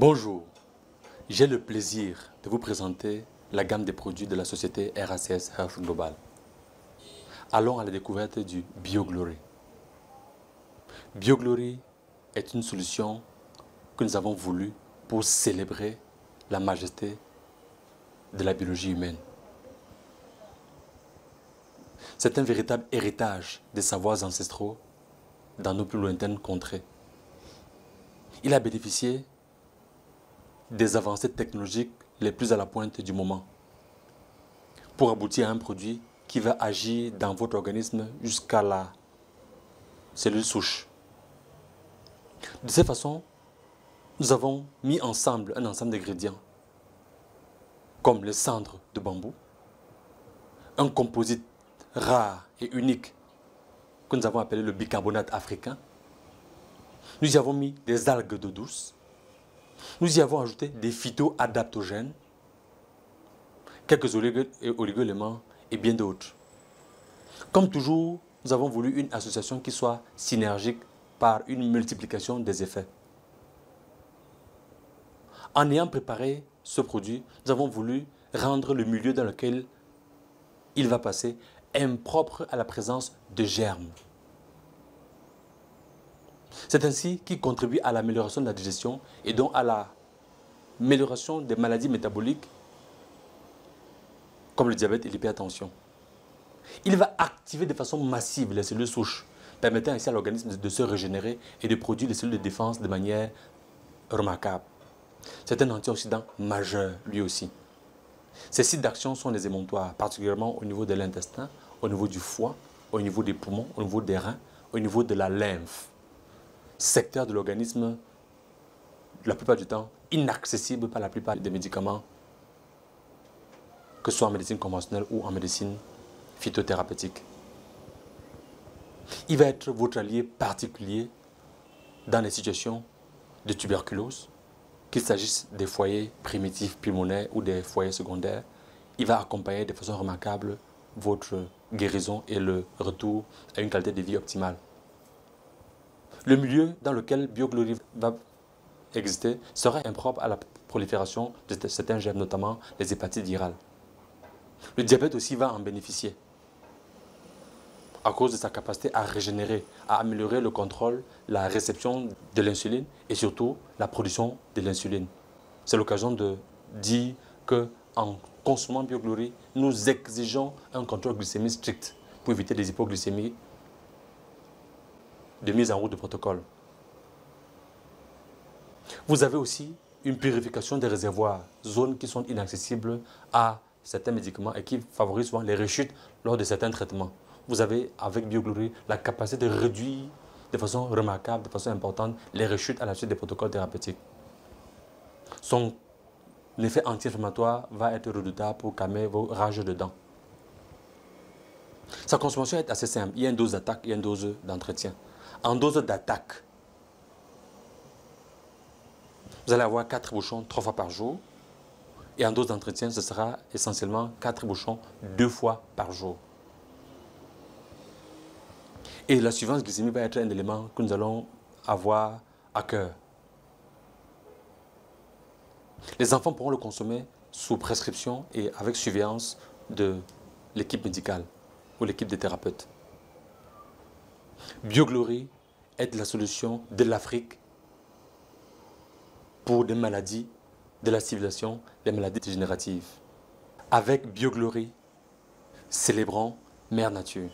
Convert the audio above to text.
Bonjour, j'ai le plaisir de vous présenter la gamme des produits de la société RACS Health Global. Allons à la découverte du BioGlory. BioGlory est une solution que nous avons voulu pour célébrer la majesté de la biologie humaine. C'est un véritable héritage des savoirs ancestraux dans nos plus lointaines contrées. Il a bénéficié des avancées technologiques les plus à la pointe du moment pour aboutir à un produit qui va agir dans votre organisme jusqu'à la cellule souche. De cette façon, nous avons mis ensemble un ensemble d'ingrédients comme les cendres de bambou, un composite rare et unique que nous avons appelé le bicarbonate africain. Nous y avons mis des algues d'eau douce. Nous y avons ajouté des phytoadaptogènes, quelques oligo-éléments et bien d'autres. Comme toujours, nous avons voulu une association qui soit synergique par une multiplication des effets. En ayant préparé ce produit, nous avons voulu rendre le milieu dans lequel il va passer impropre à la présence de germes. C'est ainsi qu'il contribue à l'amélioration de la digestion et donc à l'amélioration des maladies métaboliques comme le diabète et l'hypertension. Il va activer de façon massive les cellules souches, permettant ainsi à l'organisme de se régénérer et de produire des cellules de défense de manière remarquable. C'est un antioxydant majeur lui aussi. Ces sites d'action sont les émonctoires, particulièrement au niveau de l'intestin, au niveau du foie, au niveau des poumons, au niveau des reins, au niveau de la lymphe. Secteur de l'organisme, la plupart du temps, inaccessible par la plupart des médicaments, que ce soit en médecine conventionnelle ou en médecine phytothérapeutique. Il va être votre allié particulier dans les situations de tuberculose, qu'il s'agisse des foyers primitifs pulmonaires ou des foyers secondaires. Il va accompagner de façon remarquable votre guérison et le retour à une qualité de vie optimale. Le milieu dans lequel BioGlory va exister sera impropre à la prolifération de certains germes, notamment les hépatites virales. Le diabète aussi va en bénéficier à cause de sa capacité à régénérer, à améliorer le contrôle, la réception de l'insuline et surtout la production de l'insuline. C'est l'occasion de dire qu'en consommant BioGlory, nous exigeons un contrôle glycémique strict pour éviter des hypoglycémies de mise en route de protocole. Vous avez aussi une purification des réservoirs, zones qui sont inaccessibles à certains médicaments et qui favorisent souvent les rechutes lors de certains traitements. Vous avez, avec BioGlory, la capacité de réduire de façon remarquable, de façon importante, les rechutes à la suite des protocoles thérapeutiques. Son effet anti-inflammatoire va être redoutable pour calmer vos rages de dents. Sa consommation est assez simple. Il y a une dose d'attaque et une dose d'entretien. En dose d'attaque, vous allez avoir 4 bouchons 3 fois par jour. Et en dose d'entretien, ce sera essentiellement 4 bouchons 2 fois par jour. Et la suivance glycémique va être un élément que nous allons avoir à cœur. Les enfants pourront le consommer sous prescription et avec surveillance de l'équipe médicale ou l'équipe des thérapeutes. BioGlory est la solution de l'Afrique pour des maladies de la civilisation, les maladies dégénératives. Avec BioGlory, célébrons Mère Nature.